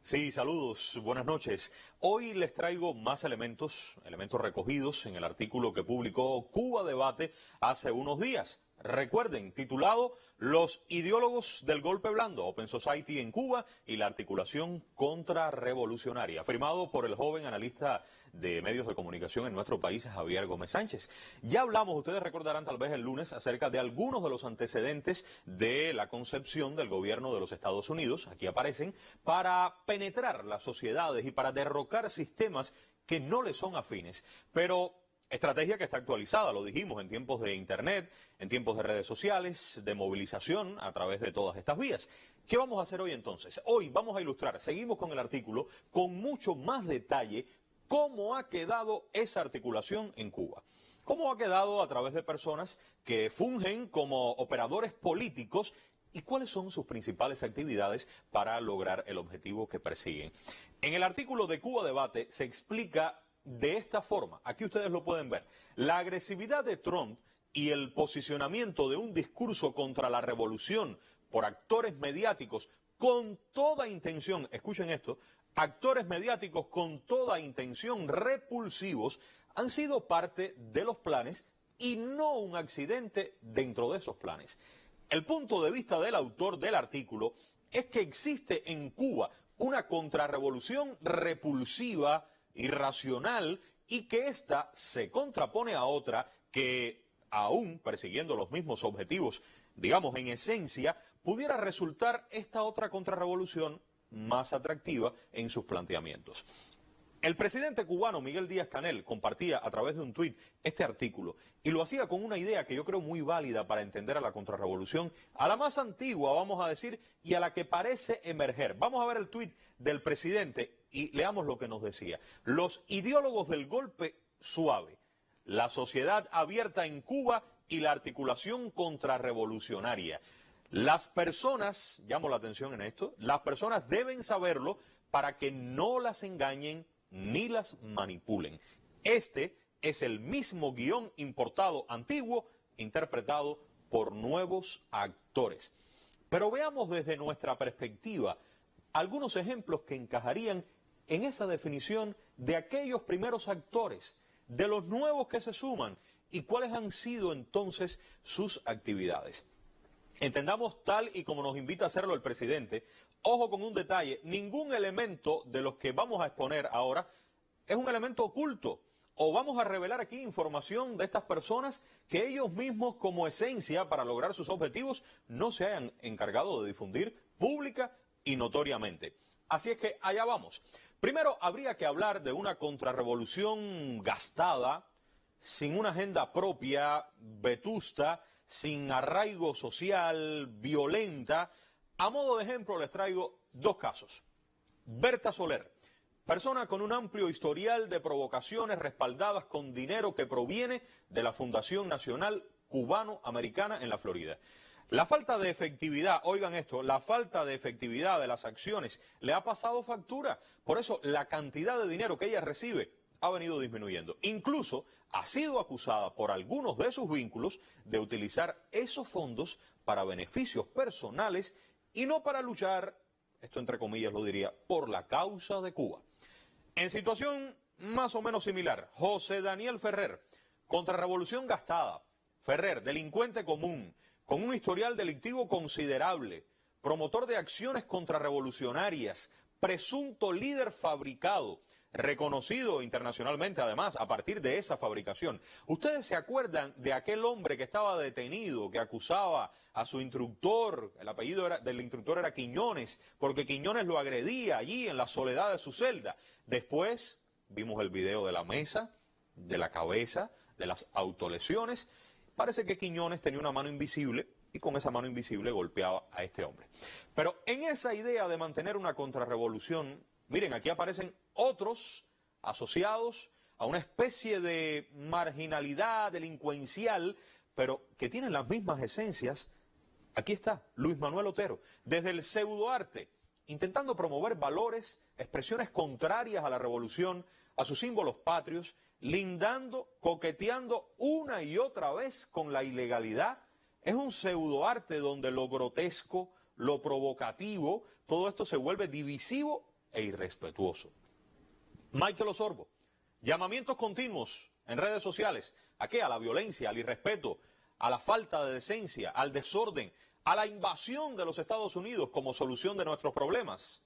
Sí, saludos, buenas noches. Hoy les traigo más elementos recogidos en el artículo que publicó Cuba Debate hace unos días. Recuerden, titulado Los ideólogos del golpe blando, Open Society en Cuba y la articulación contrarrevolucionaria, firmado por el joven analista de medios de comunicación en nuestro país, Javier Gómez Sánchez. Ya hablamos, ustedes recordarán tal vez el lunes, acerca de algunos de los antecedentes de la concepción del gobierno de los Estados Unidos, aquí aparecen, para penetrar las sociedades y para derrocar sistemas que no le son afines, pero estrategia que está actualizada, lo dijimos, en tiempos de Internet, en tiempos de redes sociales, de movilización a través de todas estas vías. ¿Qué vamos a hacer hoy entonces? Hoy vamos a ilustrar, seguimos con el artículo, con mucho más detalle, cómo ha quedado esa articulación en Cuba. Cómo ha quedado a través de personas que fungen como operadores políticos y cuáles son sus principales actividades para lograr el objetivo que persiguen. En el artículo de Cuba Debate se explica de esta forma, aquí ustedes lo pueden ver, la agresividad de Trump y el posicionamiento de un discurso contra la revolución por actores mediáticos con toda intención, escuchen esto, actores mediáticos con toda intención repulsivos han sido parte de los planes y no un accidente dentro de esos planes. El punto de vista del autor del artículo es que existe en Cuba una contrarrevolución repulsiva, irracional, y que ésta se contrapone a otra que, aún persiguiendo los mismos objetivos, digamos en esencia, pudiera resultar esta otra contrarrevolución más atractiva en sus planteamientos. El presidente cubano Miguel Díaz-Canel compartía a través de un tuit este artículo y lo hacía con una idea que yo creo muy válida para entender a la contrarrevolución, a la más antigua, vamos a decir, y a la que parece emerger. Vamos a ver el tuit del presidente y leamos lo que nos decía. Los ideólogos del golpe suave, la sociedad abierta en Cuba y la articulación contrarrevolucionaria. Las personas, llamo la atención en esto, las personas deben saberlo para que no las engañen ni las manipulen. Este es el mismo guión importado antiguo, interpretado por nuevos actores. Pero veamos desde nuestra perspectiva algunos ejemplos que encajarían en esa definición de aquellos primeros actores, de los nuevos que se suman y cuáles han sido entonces sus actividades. Entendamos tal y como nos invita a hacerlo el presidente. Ojo con un detalle, ningún elemento de los que vamos a exponer ahora es un elemento oculto, o vamos a revelar aquí información de estas personas que ellos mismos como esencia para lograr sus objetivos no se hayan encargado de difundir pública y notoriamente. Así es que allá vamos. Primero habría que hablar de una contrarrevolución gastada, sin una agenda propia, vetusta, sin arraigo social, violenta. A modo de ejemplo les traigo dos casos. Berta Soler, persona con un amplio historial de provocaciones respaldadas con dinero que proviene de la Fundación Nacional Cubano-Americana en la Florida. La falta de efectividad, oigan esto, la falta de efectividad de las acciones le ha pasado factura. Por eso la cantidad de dinero que ella recibe ha venido disminuyendo. Incluso ha sido acusada por algunos de sus vínculos de utilizar esos fondos para beneficios personales y no para luchar, esto entre comillas lo diría, por la causa de Cuba. En situación más o menos similar, José Daniel Ferrer, contrarrevolución gastada. Ferrer, delincuente común, con un historial delictivo considerable, promotor de acciones contrarrevolucionarias, presunto líder fabricado, reconocido internacionalmente además a partir de esa fabricación. ¿Ustedes se acuerdan de aquel hombre que estaba detenido, que acusaba a su instructor, el apellido del instructor era Quiñones, porque Quiñones lo agredía allí en la soledad de su celda? Después vimos el video de la mesa, de la cabeza, de las autolesiones. Parece que Quiñones tenía una mano invisible y con esa mano invisible golpeaba a este hombre. Pero en esa idea de mantener una contrarrevolución, miren, aquí aparecen otros asociados a una especie de marginalidad delincuencial, pero que tienen las mismas esencias. Aquí está Luis Manuel Otero, desde el pseudoarte, intentando promover valores, expresiones contrarias a la revolución, a sus símbolos patrios, lindando, coqueteando una y otra vez con la ilegalidad. Es un pseudoarte donde lo grotesco, lo provocativo, todo esto se vuelve divisivo e irrespetuoso. Michael Osorbo, llamamientos continuos en redes sociales. ¿A qué? A la violencia, al irrespeto, a la falta de decencia, al desorden, a la invasión de los Estados Unidos como solución de nuestros problemas.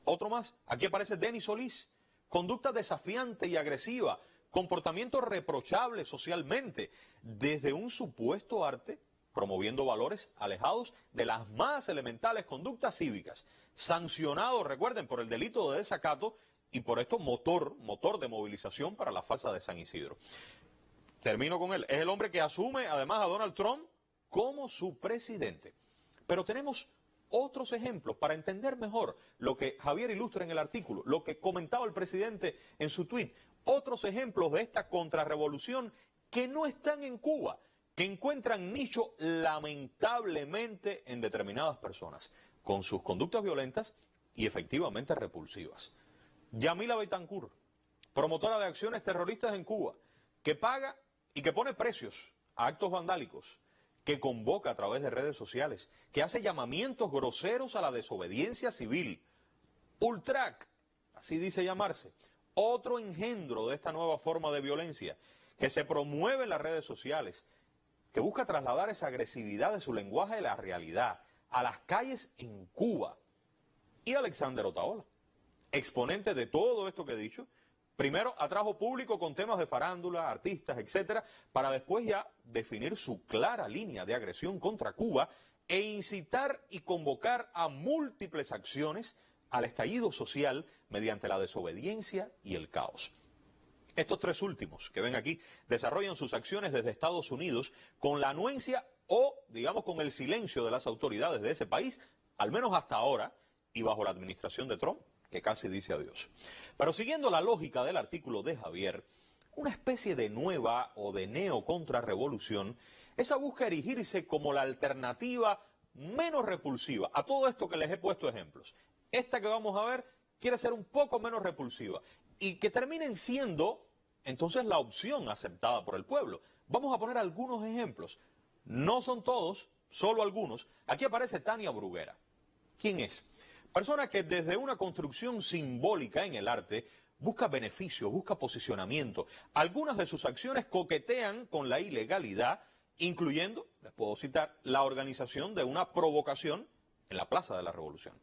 Otro más, aquí aparece Denis Solís, conducta desafiante y agresiva, comportamiento reprochable socialmente, desde un supuesto arte, promoviendo valores alejados de las más elementales conductas cívicas, sancionado, recuerden, por el delito de desacato y por esto motor de movilización para la farsa de San Isidro. Termino con él. Es el hombre que asume además a Donald Trump como su presidente. Pero tenemos otros ejemplos para entender mejor lo que Javier ilustra en el artículo, lo que comentaba el presidente en su tuit. Otros ejemplos de esta contrarrevolución que no están en Cuba, que encuentran nicho lamentablemente en determinadas personas, con sus conductas violentas y efectivamente repulsivas. Yamila Betancourt, promotora de acciones terroristas en Cuba, que paga y que pone precios a actos vandálicos, que convoca a través de redes sociales, que hace llamamientos groseros a la desobediencia civil. Ultrac, así dice llamarse, otro engendro de esta nueva forma de violencia, que se promueve en las redes sociales, que busca trasladar esa agresividad de su lenguaje a la realidad, a las calles en Cuba. Y Alexander Otaola, exponente de todo esto que he dicho, primero atrajo público con temas de farándula, artistas, etcétera, para después ya definir su clara línea de agresión contra Cuba e incitar y convocar a múltiples acciones al estallido social mediante la desobediencia y el caos. Estos tres últimos que ven aquí desarrollan sus acciones desde Estados Unidos con la anuencia o, digamos, con el silencio de las autoridades de ese país, al menos hasta ahora, y bajo la administración de Trump, que casi dice adiós. Pero siguiendo la lógica del artículo de Javier, una especie de nueva o de neocontrarrevolución, esa busca erigirse como la alternativa menos repulsiva a todo esto que les he puesto ejemplos. Esta que vamos a ver quiere ser un poco menos repulsiva y que terminen siendo entonces la opción aceptada por el pueblo. Vamos a poner algunos ejemplos. No son todos, solo algunos. Aquí aparece Tania Bruguera. ¿Quién es? Persona que desde una construcción simbólica en el arte busca beneficio, busca posicionamiento. Algunas de sus acciones coquetean con la ilegalidad, incluyendo, les puedo citar, la organización de una provocación en la Plaza de la Revolución.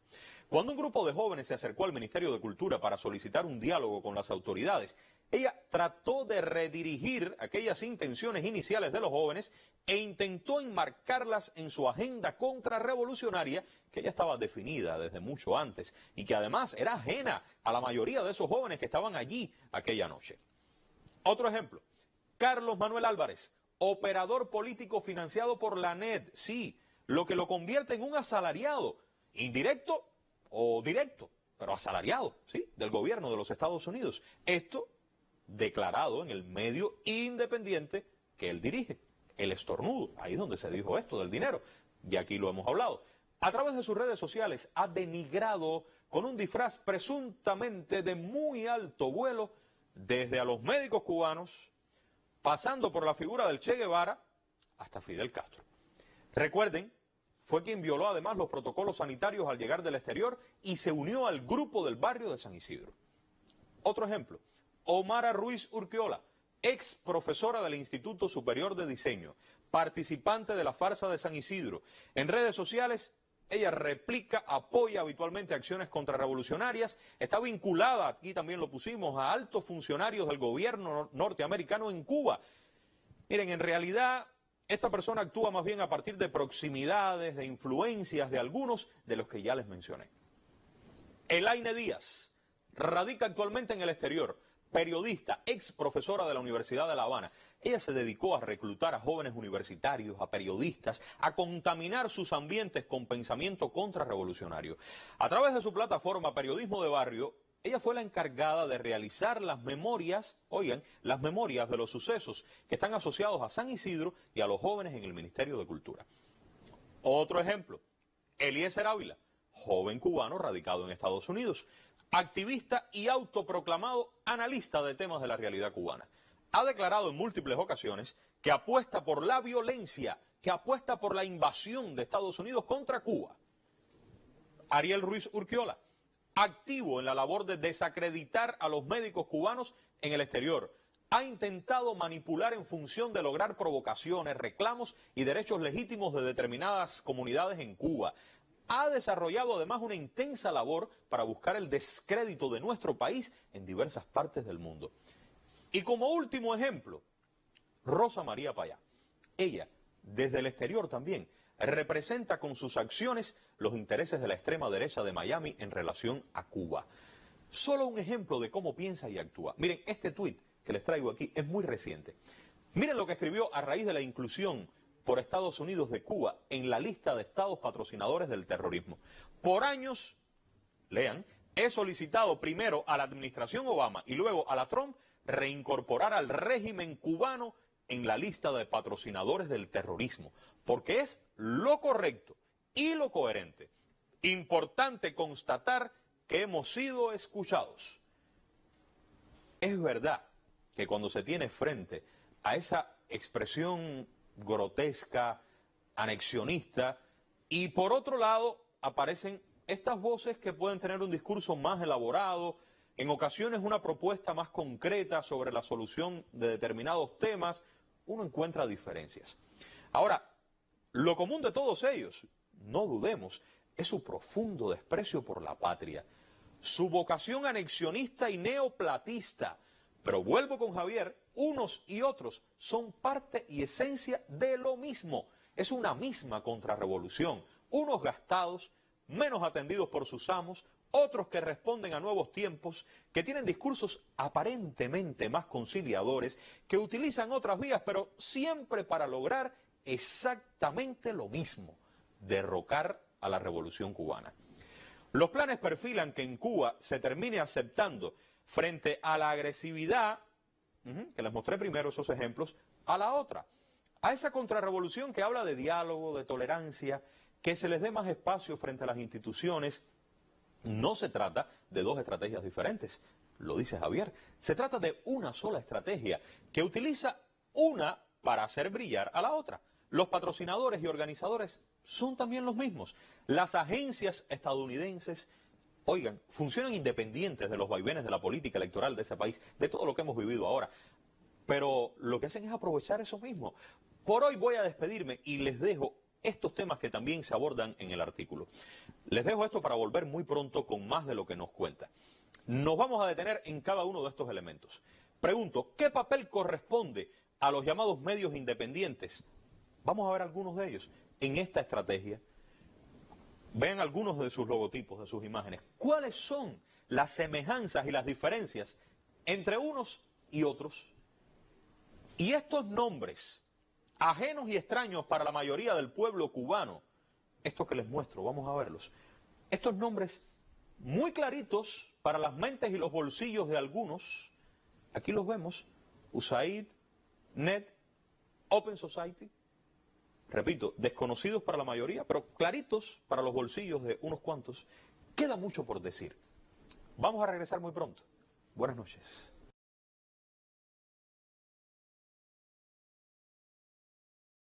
Cuando un grupo de jóvenes se acercó al Ministerio de Cultura para solicitar un diálogo con las autoridades, ella trató de redirigir aquellas intenciones iniciales de los jóvenes e intentó enmarcarlas en su agenda contrarrevolucionaria que ya estaba definida desde mucho antes y que además era ajena a la mayoría de esos jóvenes que estaban allí aquella noche. Otro ejemplo, Carlos Manuel Álvarez, operador político financiado por la NED, sí, lo que lo convierte en un asalariado, indirecto o directo, pero asalariado, sí, del gobierno de los Estados Unidos. Esto declarado en el medio independiente que él dirige, El Estornudo, ahí es donde se dijo esto del dinero, y aquí lo hemos hablado. A través de sus redes sociales ha denigrado con un disfraz presuntamente de muy alto vuelo desde a los médicos cubanos, pasando por la figura del Che Guevara hasta Fidel Castro. Recuerden, fue quien violó además los protocolos sanitarios al llegar del exterior y se unió al grupo del barrio de San Isidro. Otro ejemplo, Omara Ruiz Urquiola, ex profesora del Instituto Superior de Diseño, participante de la farsa de San Isidro. En redes sociales, ella replica, apoya habitualmente acciones contrarrevolucionarias, está vinculada, aquí también lo pusimos, a altos funcionarios del gobierno norteamericano en Cuba. Miren, en realidad, esta persona actúa más bien a partir de proximidades, de influencias de algunos de los que ya les mencioné. Elaine Díaz radica actualmente en el exterior, periodista, ex profesora de la Universidad de La Habana. Ella se dedicó a reclutar a jóvenes universitarios, a periodistas, a contaminar sus ambientes con pensamiento contrarrevolucionario. A través de su plataforma Periodismo de Barrio, ella fue la encargada de realizar las memorias, oigan, las memorias de los sucesos que están asociados a San Isidro y a los jóvenes en el Ministerio de Cultura. Otro ejemplo, Eliezer Ávila, joven cubano radicado en Estados Unidos, activista y autoproclamado analista de temas de la realidad cubana. Ha declarado en múltiples ocasiones que apuesta por la violencia, que apuesta por la invasión de Estados Unidos contra Cuba. Ariel Ruiz Urquiola, activo en la labor de desacreditar a los médicos cubanos en el exterior. Ha intentado manipular en función de lograr provocaciones, reclamos y derechos legítimos de determinadas comunidades en Cuba. Ha desarrollado además una intensa labor para buscar el descrédito de nuestro país en diversas partes del mundo. Y como último ejemplo, Rosa María Payá. Ella, desde el exterior también, representa con sus acciones los intereses de la extrema derecha de Miami en relación a Cuba. Solo un ejemplo de cómo piensa y actúa. Miren, este tuit que les traigo aquí es muy reciente. Miren lo que escribió a raíz de la inclusión por Estados Unidos de Cuba en la lista de estados patrocinadores del terrorismo. Por años, lean, he solicitado primero a la administración Obama y luego a la Trump reincorporar al régimen cubano en la lista de patrocinadores del terrorismo, porque es lo correcto y lo coherente. Importante constatar que hemos sido escuchados. Es verdad que cuando se tiene frente a esa expresión grotesca, anexionista, y por otro lado aparecen estas voces que pueden tener un discurso más elaborado, en ocasiones una propuesta más concreta sobre la solución de determinados temas, uno encuentra diferencias. Ahora, lo común de todos ellos, no dudemos, es su profundo desprecio por la patria, su vocación anexionista y neoplatista. Pero vuelvo con Javier, unos y otros son parte y esencia de lo mismo. Es una misma contrarrevolución. Unos gastados, menos atendidos por sus amos, otros que responden a nuevos tiempos, que tienen discursos aparentemente más conciliadores, que utilizan otras vías, pero siempre para lograr exactamente lo mismo, derrocar a la revolución cubana. Los planes perfilan que en Cuba se termine aceptando frente a la agresividad, que les mostré primero esos ejemplos, a la otra, a esa contrarrevolución que habla de diálogo, de tolerancia, que se les dé más espacio frente a las instituciones. No se trata de dos estrategias diferentes, lo dice Javier, se trata de una sola estrategia que utiliza una para hacer brillar a la otra. Los patrocinadores y organizadores son también los mismos. Las agencias estadounidenses, oigan, funcionan independientes de los vaivenes de la política electoral de ese país, de todo lo que hemos vivido ahora. Pero lo que hacen es aprovechar eso mismo. Por hoy voy a despedirme y les dejo estos temas que también se abordan en el artículo. Les dejo esto para volver muy pronto con más de lo que nos cuenta. Nos vamos a detener en cada uno de estos elementos. Pregunto, ¿qué papel corresponde a los llamados medios independientes? Vamos a ver algunos de ellos en esta estrategia. Vean algunos de sus logotipos, de sus imágenes. ¿Cuáles son las semejanzas y las diferencias entre unos y otros? Y estos nombres, ajenos y extraños para la mayoría del pueblo cubano, estos que les muestro, vamos a verlos. Estos nombres muy claritos para las mentes y los bolsillos de algunos, aquí los vemos, USAID, NED, Open Society, repito, desconocidos para la mayoría, pero claritos para los bolsillos de unos cuantos. Queda mucho por decir. Vamos a regresar muy pronto. Buenas noches.